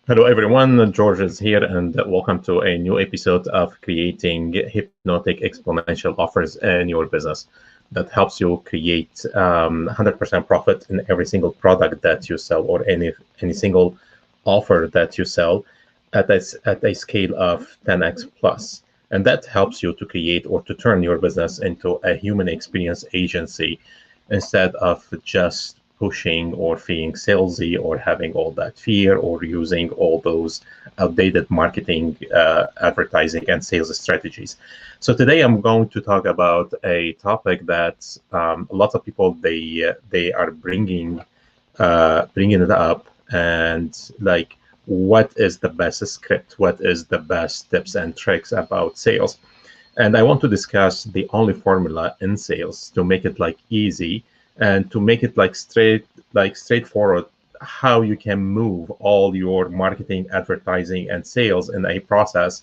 Hello, everyone. George is here, and welcome to a new episode of creating hypnotic exponential offers in your business that helps you create 100% profit in every single product that you sell or any single offer that you sell at a scale of 10x plus. And that helps you to create or to turn your business into a human experience agency instead of just pushing or being salesy or having all that fear or using all those outdated marketing, advertising, and sales strategies. So today I'm going to talk about a topic that a lot of people they are bringing it up, and like, what is the best script, what is the best tips and tricks about sales. And I want to discuss the only formula in sales to make it like easy and to make it like straightforward, how you can move all your marketing, advertising, and sales in a process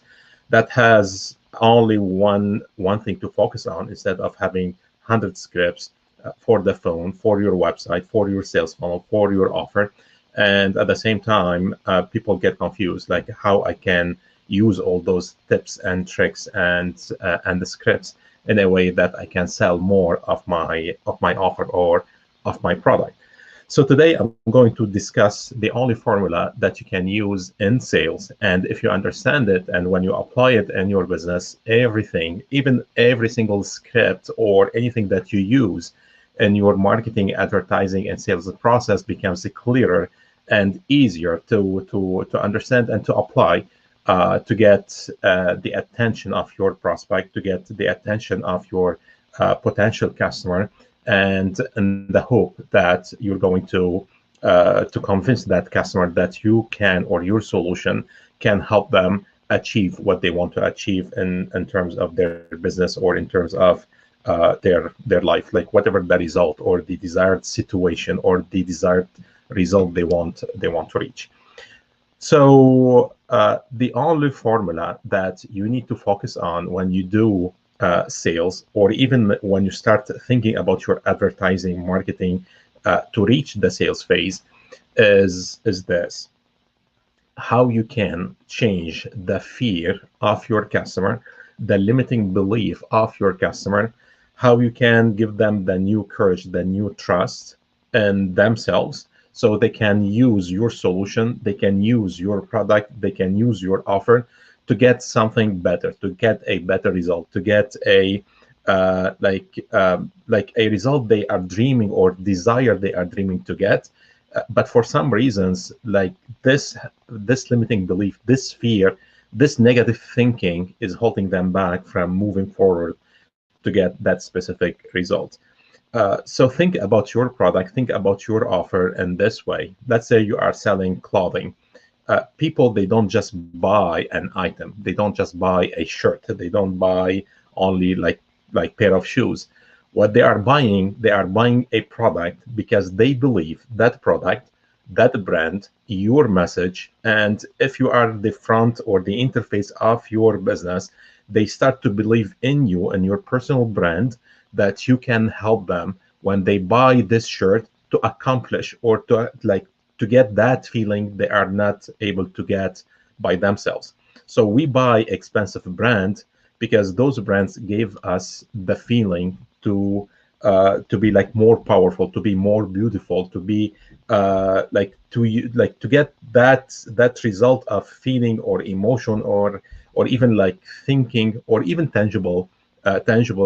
that has only one thing to focus on instead of having 100 scripts for the phone, for your website, for your sales funnel, for your offer. And at the same time, people get confused, like how I can use all those tips and tricks and the scripts in a way that I can sell more of my offer or of my product. So today I'm going to discuss the only formula that you can use in sales. And if you understand it and when you apply it in your business, everything, even every single script or anything that you use in your marketing, advertising, and sales process becomes clearer and easier to understand and to apply, to get the attention of your prospect, to get the attention of your potential customer, and in the hope that you're going to convince that customer that you can or your solution can help them achieve what they want to achieve in terms of their business or in terms of their life, like whatever the result or the desired situation or the desired result they want to reach. So the only formula that you need to focus on when you do sales, or even when you start thinking about your advertising, marketing to reach the sales phase, is this: how you can change the fear of your customer, the limiting belief of your customer, how you can give them the new courage, the new trust in themselves, so they can use your solution, they can use your product, they can use your offer to get something better, to get a better result, to get a like a result they are dreaming or desire they are dreaming to get. But for some reasons, like this limiting belief, this fear, this negative thinking is holding them back from moving forward to get that specific result. So think about your product, think about your offer in this way. Let's say you are selling clothing. People, they don't just buy an item, they don't just buy a shirt, they don't buy only like pair of shoes. What they are buying a product because they believe that product, that brand, your message, and if you are the front or the interface of your business, they start to believe in you and your personal brand, that you can help them when they buy this shirt to accomplish or to get that feeling they are not able to get by themselves. So we buy expensive brand because those brands gave us the feeling to be like more powerful, to be more beautiful, to be like to get that result of feeling or emotion or even like thinking or even tangible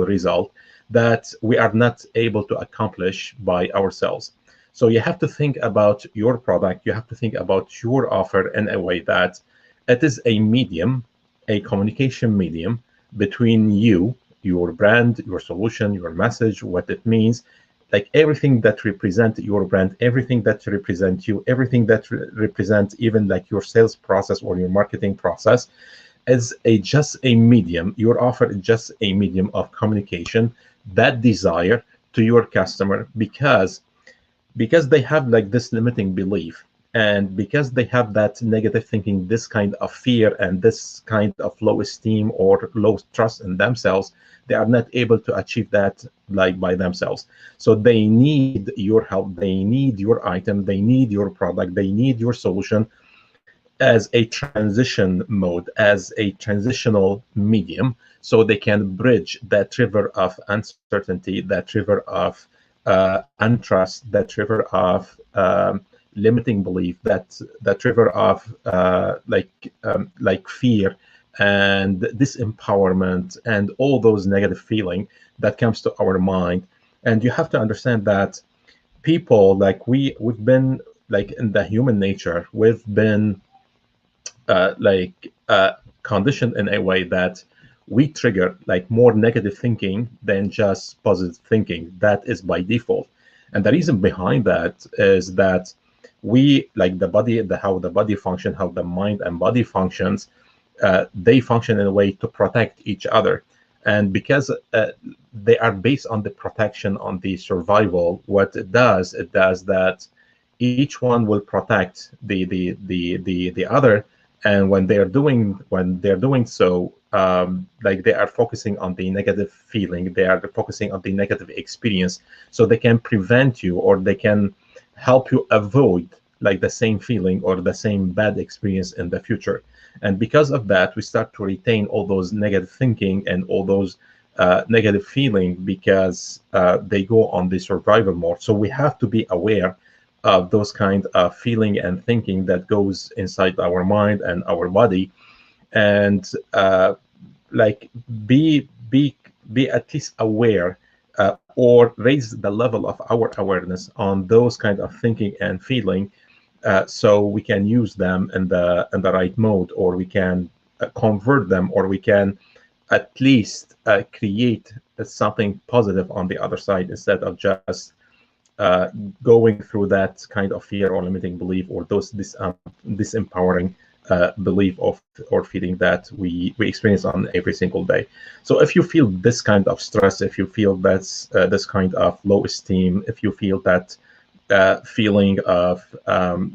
result that we are not able to accomplish by ourselves. So you have to think about your product, you have to think about your offer in a way that it is a medium, a communication medium between you, your brand, your solution, your message, what it means, like everything that represents your brand, everything that represents you, everything that represents even like your sales process or your marketing process is a just a medium. Your offer is just a medium of communication, that desire to your customer, because they have like this limiting belief, and because they have that negative thinking, this kind of fear and this kind of low esteem or low trust in themselves, they are not able to achieve that like by themselves. So they need your help, they need your item, they need your product, they need your solution as a transition mode, as a transitional medium, so they can bridge that river of uncertainty, that river of untrust, that river of limiting belief, that river of like fear and disempowerment and all those negative feeling that comes to our mind. And you have to understand that people, like we've been, like in the human nature, we've been conditioned in a way that we trigger like more negative thinking than just positive thinking. That is by default. And the reason behind that is that we, like the body, how the body function, how the mind and body functions, they function in a way to protect each other. And because they are based on the protection, on the survival, what it does that each one will protect the other. And when they're doing so, like they are focusing on the negative feeling, they are focusing on the negative experience, so they can prevent you, or they can help you avoid like the same feeling or the same bad experience in the future. And because of that, we start to retain all those negative thinking and all those negative feeling, because they go on the survival mode. So we have to be aware of those kind of feeling and thinking that goes inside our mind and our body, and like be at least aware, or raise the level of our awareness on those kind of thinking and feeling, so we can use them in the right mode, or we can convert them, or we can at least create something positive on the other side, instead of just going through that kind of fear or limiting belief, or those disempowering belief of or feeling that we experience on every single day. So if you feel this kind of stress, if you feel that's this kind of low esteem, if you feel that feeling of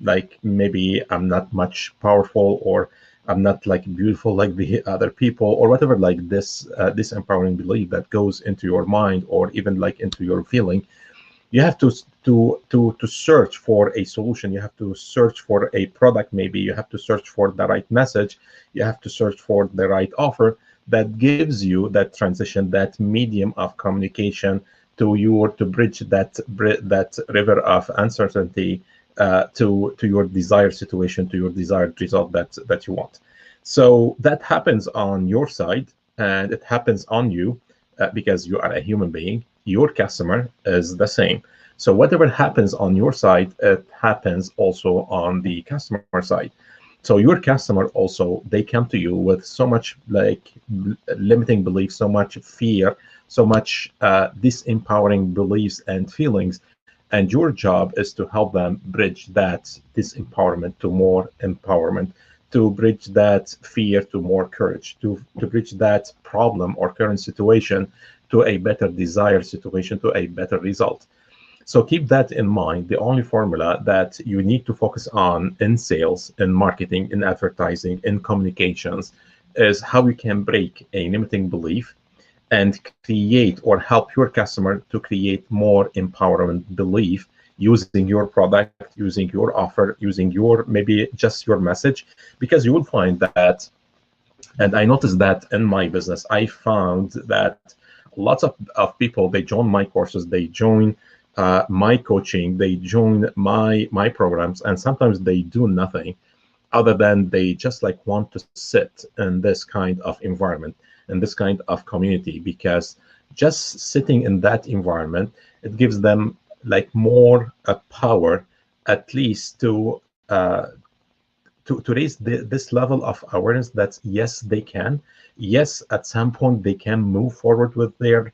like maybe I'm not much powerful, or I'm not like beautiful like the other people, or whatever, like this empowering belief that goes into your mind, or even like into your feeling, you have to search for a solution. You have to search for a product. Maybe you have to search for the right message. You have to search for the right offer that gives you that transition, that medium of communication to bridge that river of uncertainty to your desired situation, to your desired result that you want. So that happens on your side, and it happens on you, because you are a human being. Your customer is the same. So whatever happens on your side, it happens also on the customer side. So your customer also, they come to you with so much like limiting beliefs, so much fear, so much disempowering beliefs and feelings. And your job is to help them bridge that disempowerment to more empowerment, to bridge that fear to more courage, to bridge that problem or current situation to a better desired situation, to a better result. So keep that in mind. The only formula that you need to focus on in sales, in marketing, in advertising, in communications, is how you can break a limiting belief and create, or help your customer to create more empowerment belief, using your product, using your offer, using your, maybe just your message. Because you will find that, and I noticed that in my business, I found that lots of people, they join my courses, they join my coaching, they join my programs, and sometimes they do nothing other than they just like want to sit in this kind of environment, in this kind of community, because just sitting in that environment, it gives them like more power, at least to raise this level of awareness that yes, they can. Yes, at some point they can move forward with their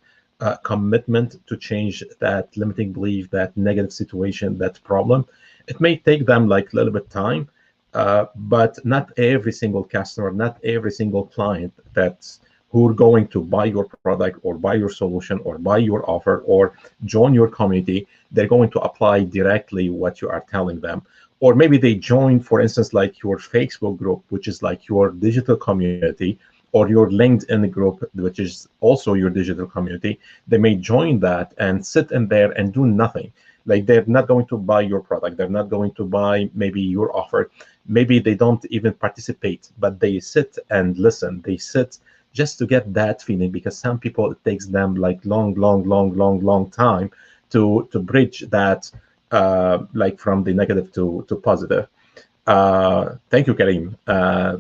commitment to change that limiting belief, that negative situation, that problem. It may take them like a little bit time, but not every single customer, not every single client that's who are going to buy your product or buy your solution or buy your offer or join your community, they're going to apply directly what you are telling them. Or maybe they join, for instance, like your Facebook group, which is like your digital community, or your LinkedIn group, which is also your digital community. They may join that and sit in there and do nothing. Like they're not going to buy your product, they're not going to buy maybe your offer, maybe they don't even participate, but they sit and listen. They sit just to get that feeling, because some people, it takes them like long time to bridge that, like from the negative to positive. Thank you, Karim. Uh,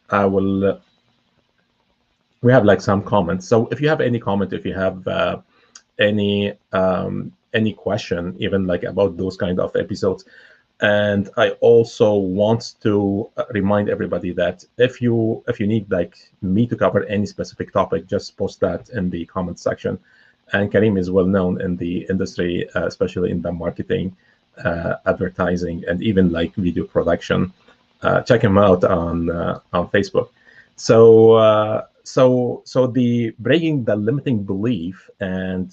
I will. We have like some comments. So if you have any comment, if you have any question, even like about those kind of episodes. And I also want to remind everybody that if you need like me to cover any specific topic, just post that in the comment section. And Karim is well known in the industry, especially in the marketing, advertising, and even like video production. Check him out on Facebook. So the breaking the limiting belief, and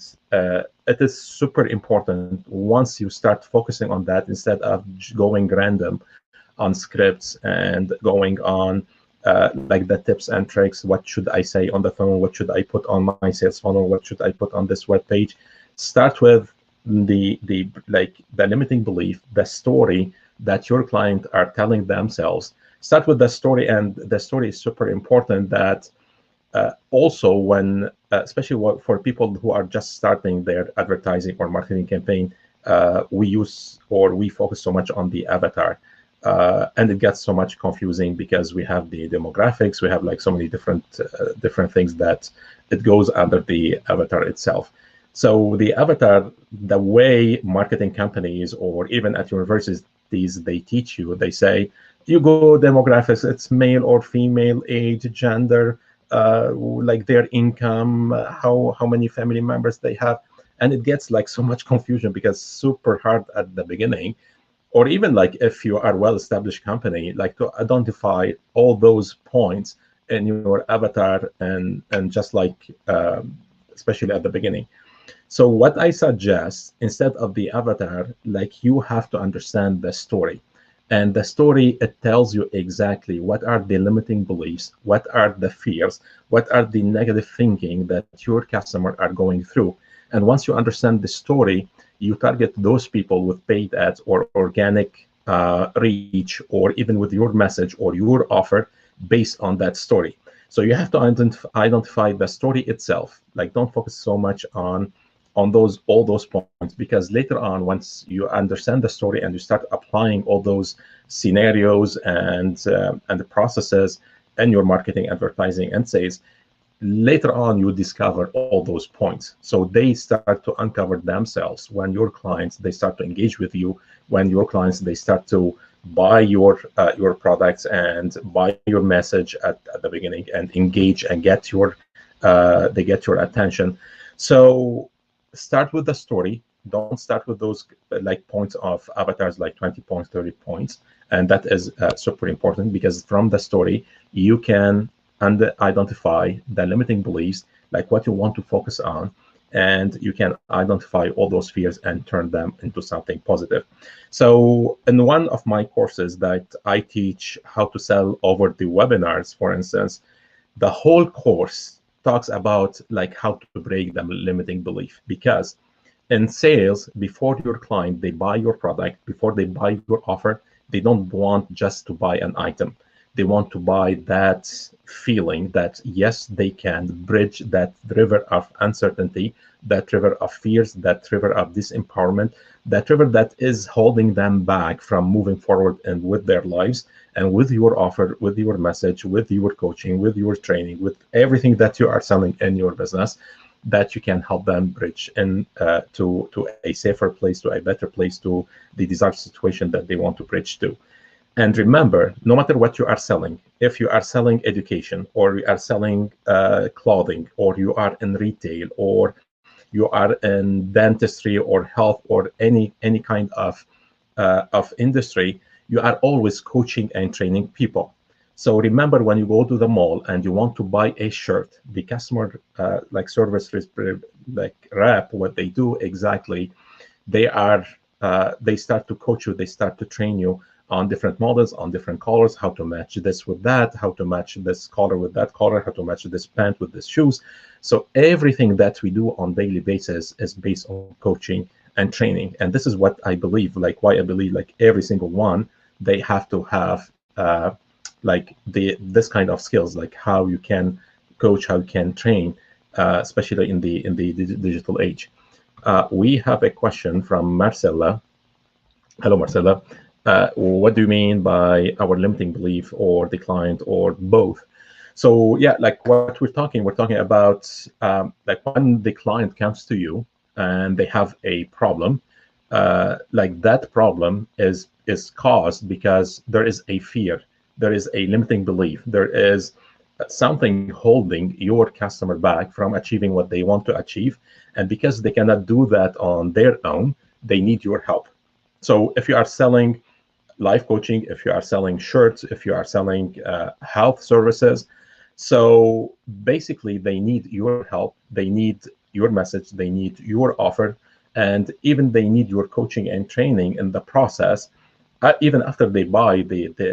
it is super important once you start focusing on that instead of going random on scripts and going on like the tips and tricks. What should I say on the phone? What should I put on my sales funnel? What should I put on this web page? Start with the limiting belief, the story that your client are telling themselves. Start with the story, and the story is super important. That also when, especially for people who are just starting their advertising or marketing campaign, we focus so much on the avatar, and it gets so much confusing because we have the demographics, we have like so many different things that it goes under the avatar itself. So the avatar, the way marketing companies or even at universities, they teach you, they say, you go demographics, it's male or female, age, gender, like their income, how many family members they have. And it gets like so much confusion because super hard at the beginning, or even like if you are well-established company, like to identify all those points in your avatar, and just like especially at the beginning. So what I suggest, instead of the avatar, like you have to understand the story. And the story, it tells you exactly what are the limiting beliefs, what are the fears, what are the negative thinking that your customer are going through. And once you understand the story, you target those people with paid ads or organic reach, or even with your message or your offer based on that story. So you have to identify the story itself. Like don't focus so much on all those points, because later on, once you understand the story and you start applying all those scenarios and the processes in your marketing, advertising, and sales, later on you discover all those points. So they start to uncover themselves when your clients, they start to engage with you, when your clients, they start to buy your products and buy your message at the beginning and engage and get your they get your attention. So start with the story. Don't start with those like points of avatars, like 20 points, 30 points. And that is super important, because from the story, you can identify the limiting beliefs, like what you want to focus on, and you can identify all those fears and turn them into something positive. So in one of my courses that I teach how to sell over the webinars, for instance, the whole course talks about like how to break the limiting belief. Because in sales, before your client, they buy your product, before they buy your offer, they don't want just to buy an item. They want to buy that feeling that yes, they can bridge that river of uncertainty, that river of fears, that river of disempowerment, that river that is holding them back from moving forward and with their lives. And with your offer, with your message, with your coaching, with your training, with everything that you are selling in your business, that you can help them bridge in to a safer place, to a better place, to the desired situation that they want to bridge to. And remember, no matter what you are selling, if you are selling education, or you are selling clothing, or you are in retail, or you are in dentistry or health, or any kind of industry, you are always coaching and training people. So remember, when you go to the mall and you want to buy a shirt, the customer like service like rep, what they do exactly, they start to coach you, they start to train you on different models, on different colors, how to match this with that, how to match this color with that color, how to match this pant with this shoes. So everything that we do on daily basis is based on coaching and training. And this is what I believe, like why I believe like every single one, they have to have like this kind of skills, like how you can coach, how you can train, especially in the digital age. We have a question from Marcella. Hello, Marcella. What do you mean by our limiting belief or the client or both? So yeah, like what we're talking about, like when the client comes to you and they have a problem, like that problem is caused because there is a fear, there is a limiting belief, there is something holding your customer back from achieving what they want to achieve. And because they cannot do that on their own, they need your help. So if you are selling life coaching, if you are selling shirts, if you are selling health services, so basically they need your help, they need your message, they need your offer, and even they need your coaching and training in the process, even after they buy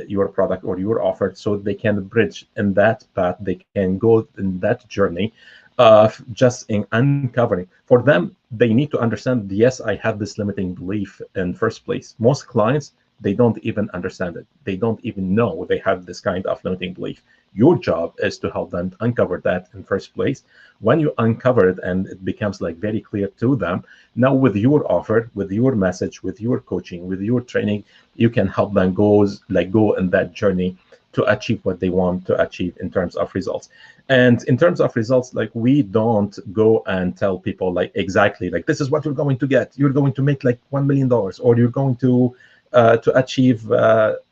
your product or your offer, so they can bridge in that path, they can go in that journey of just in uncovering. For them, they need to understand, yes, I have this limiting belief in first place. Most clients, they don't even understand it. They don't even know they have this kind of limiting belief. Your job is to help them uncover that in first place. When you uncover it and it becomes like very clear to them, now with your offer, with your message, with your coaching, with your training, you can help them go in that journey to achieve what they want to achieve in terms of results. And in terms of results, like we don't go and tell people like exactly like this is what you're going to get. You're going to make like $1 million, or you're going to achieve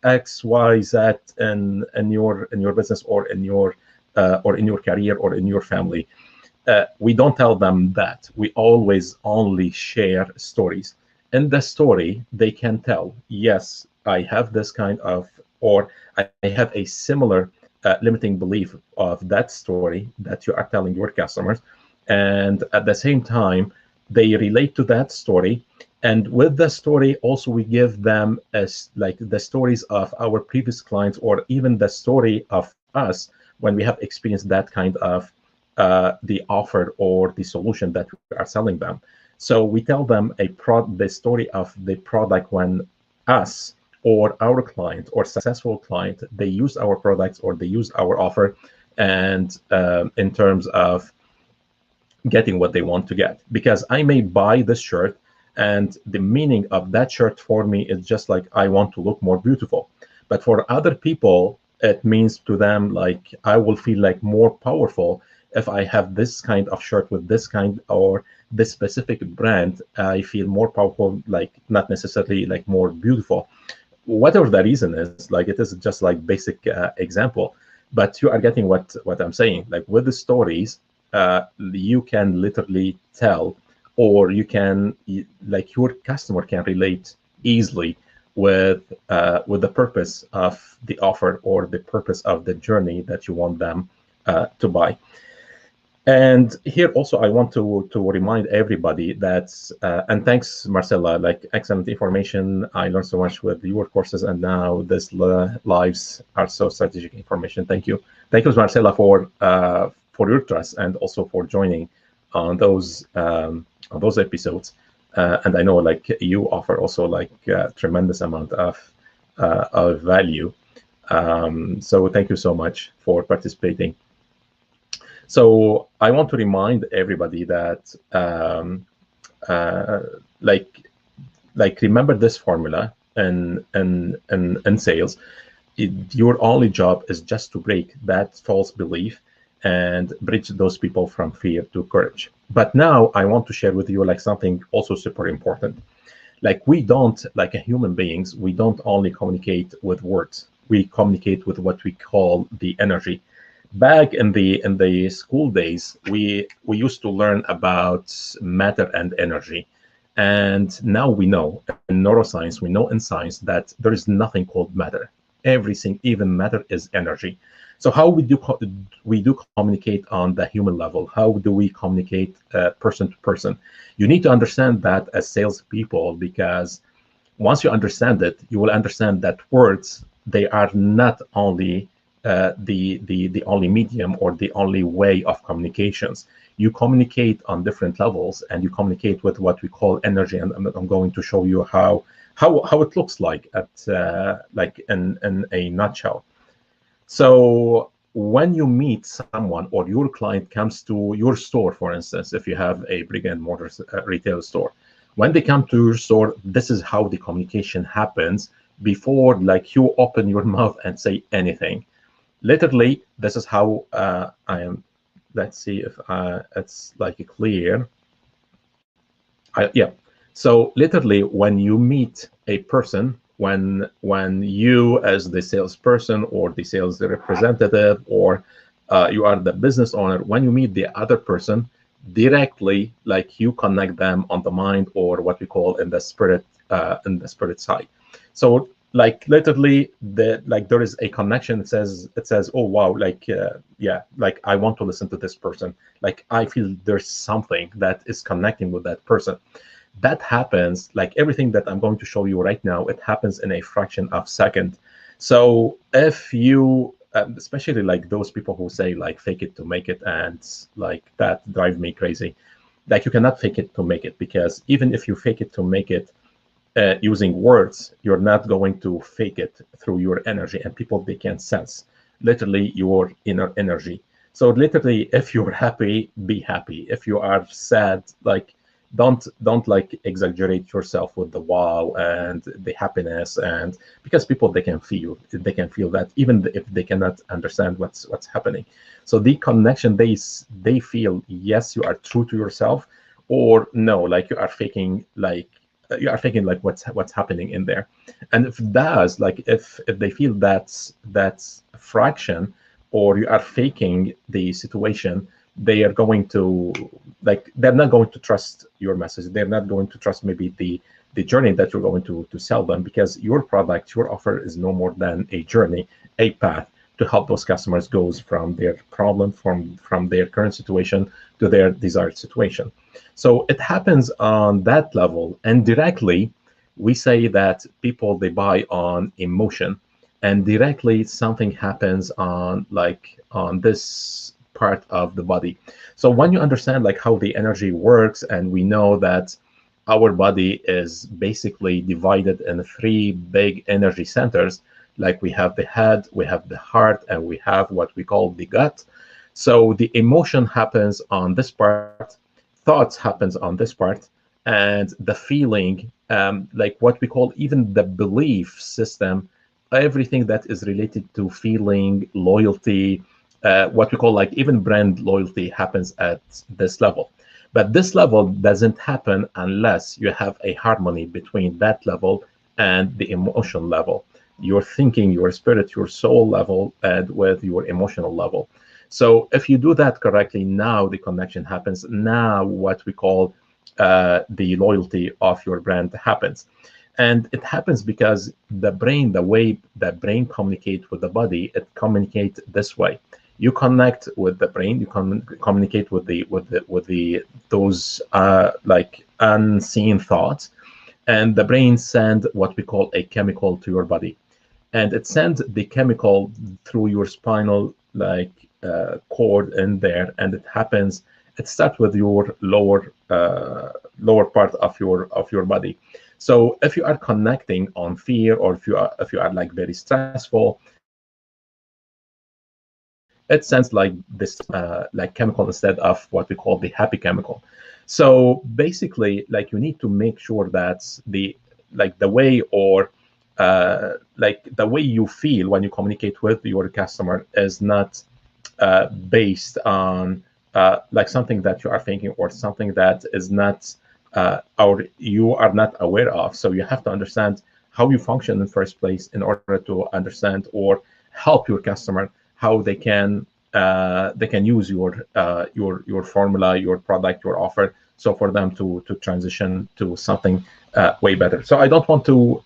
X, Y, Z in your business or in your career or in your family. We don't tell them that. We always only share stories. In the story, they can tell, yes, I have this kind of, or I have a similar limiting belief of that story that you are telling your customers. And at the same time, they relate to that story. And with the story, also we give them as like the stories of our previous clients, or even the story of us when we have experienced that kind of the offer or the solution that we are selling them. So we tell them the story of the product when us or our client or successful client, they use our products or they use our offer, and in terms of getting what they want to get. Because I may buy this shirt, and the meaning of that shirt for me is just like I want to look more beautiful. But for other people, it means to them like I will feel like more powerful if I have this kind of shirt with this kind or this specific brand. I feel more powerful, like not necessarily like more beautiful. Whatever the reason is, like it is just like basic example, but you are getting what I'm saying. Like with the stories, you can literally tell, or you can like your customer can relate easily with the purpose of the offer or the purpose of the journey that you want them to buy. And here also I want to remind everybody that and thanks Marcella, like excellent information. I learned so much with your courses, and now this lives are so strategic information. Thank you Marcella for your trust, and also for joining on those episodes. And I know like you offer also like tremendous amount of value. So thank you so much for participating. So I want to remind everybody that like remember this formula in sales. Your only job is just to break that false belief and bridge those people from fear to courage. But now I want to share with you like something also super important. Like we don't, like a human beings, we don't only communicate with words. We communicate with what we call the energy. Back in the school days, we used to learn about matter and energy. And now we know in neuroscience, we know in science that there is nothing called matter. Everything, even matter, is energy. So how we do communicate on the human level? How do we communicate person to person? You need to understand that as salespeople, because once you understand it, you will understand that words, they are not only the only medium or the only way of communications. You communicate on different levels, and you communicate with what we call energy. And I'm going to show you how it looks like at like in a nutshell. So when you meet someone or your client comes to your store, for instance, if you have a brick and mortar retail store, when they come to your store, this is how the communication happens before like you open your mouth and say anything. Literally, this is how I am. Let's see if it's like clear. Yeah. So literally, when you meet a person, when you as the salesperson or the sales representative or you are the business owner, when you meet the other person directly, like you connect them on the mind or what we call in the spirit side. So like literally there is a connection. It says, oh wow, like yeah, like I want to listen to this person. Like I feel there's something that is connecting with that person. That happens, like everything that I'm going to show you right now, it happens in a fraction of a second. So if you especially like those people who say like fake it to make it, and like that drive me crazy. Like you cannot fake it to make it, because even if you fake it to make it using words, you're not going to fake it through your energy, and people, they can sense literally your inner energy. So literally, if you're happy, be happy. If you are sad, like don't like exaggerate yourself with the wow and the happiness, and because people, they can feel that even if they cannot understand what's happening. So the connection, they feel, yes, you are true to yourself, or no, like you are faking like what's happening in there. And if it does, like if they feel that's a fraction, or you are faking the situation, they are going to, like, they're not going to trust your message. They're not going to trust maybe the journey that you're going to sell them, because your product, your offer is no more than a journey, a path to help those customers goes from their problem, from their current situation to their desired situation. So it happens on that level. And directly, we say that people, they buy on emotion, and directly something happens on this part of the body. So when you understand like how the energy works, and we know that our body is basically divided in three big energy centers, like we have the head, we have the heart, and we have what we call the gut. So the emotion happens on this part, thoughts happens on this part, and the feeling, like what we call even the belief system, everything that is related to feeling, loyalty, what we call like even brand loyalty happens at this level. But this level doesn't happen unless you have a harmony between that level and the emotional level, your thinking, your spirit, your soul level, and with your emotional level. So if you do that correctly, now the connection happens. Now what we call the loyalty of your brand happens. And it happens because the brain, the way that brain communicates with the body, it communicates this way. You connect with the brain, you communicate with the those like unseen thoughts, and the brain send what we call a chemical to your body, and it sends the chemical through your spinal like cord in there, and it happens. It starts with your lower part of your body. So if you are connecting on fear, or if you are like very stressful, it sends like this like chemical instead of what we call the happy chemical. So basically, like you need to make sure that the way, or like the way you feel when you communicate with your customer is not based on like something that you are thinking, or something that is not or you are not aware of. So you have to understand how you function in first place in order to understand or help your customer how they can use your formula, your product, your offer, so for them to transition to something way better. So I don't want to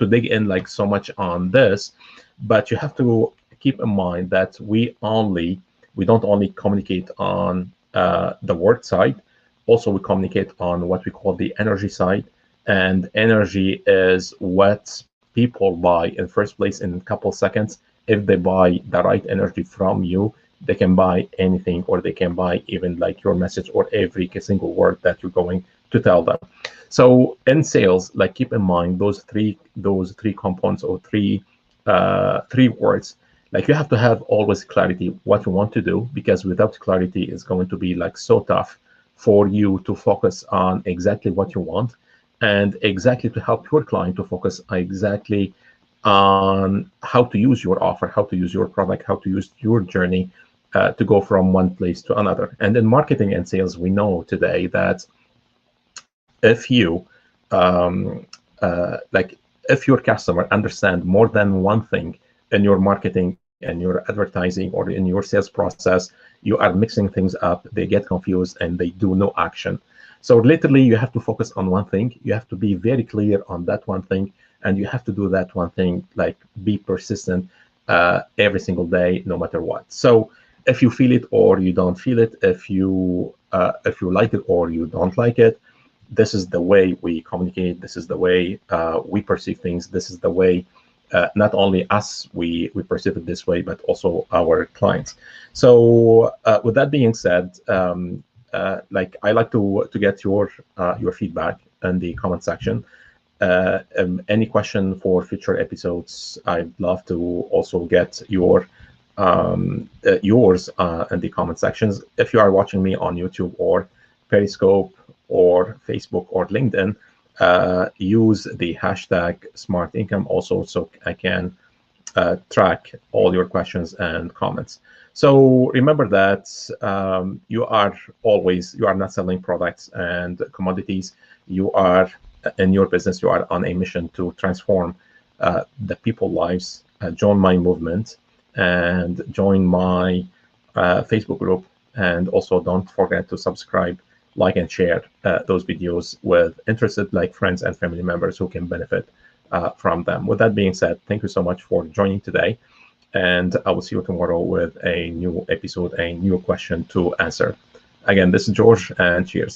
dig in like so much on this, but you have to keep in mind that we don't only communicate on the word side. Also, we communicate on what we call the energy side, and energy is what people buy in first place in a couple seconds. If they buy the right energy from you, they can buy anything, or they can buy even like your message or every single word that you're going to tell them. So in sales, like keep in mind those three components, or three words. Like you have to have always clarity what you want to do, because without clarity, it's going to be like so tough for you to focus on exactly what you want, and exactly to help your client to focus exactly on how to use your offer, how to use your product, how to use your journey to go from one place to another. And in marketing and sales, we know today that if you like if your customer understand more than one thing in your marketing and your advertising or in your sales process, you are mixing things up, they get confused, and they do no action. So literally you have to focus on one thing, you have to be very clear on that one thing, and you have to do that one thing, like be persistent every single day, no matter what. So if you feel it or you don't feel it, if you like it or you don't like it, this is the way we communicate, this is the way we perceive things, this is the way not only us we perceive it this way, but also our clients. So with that being said, like I like to get your feedback in the comment section. Any question for future episodes, I'd love to also get yours in the comment sections. If you are watching me on YouTube or Periscope or Facebook or LinkedIn, use the hashtag smart income also, so I can track all your questions and comments. So remember that you are not selling products and commodities. You are in your business, you are on a mission to transform the people's lives. Join my movement and join my Facebook group, and also don't forget to subscribe, like, and share those videos with interested like friends and family members who can benefit from them. With that being said, thank you so much for joining today, and I will see you tomorrow with a new episode, a new question to answer. Again, this is George, and cheers.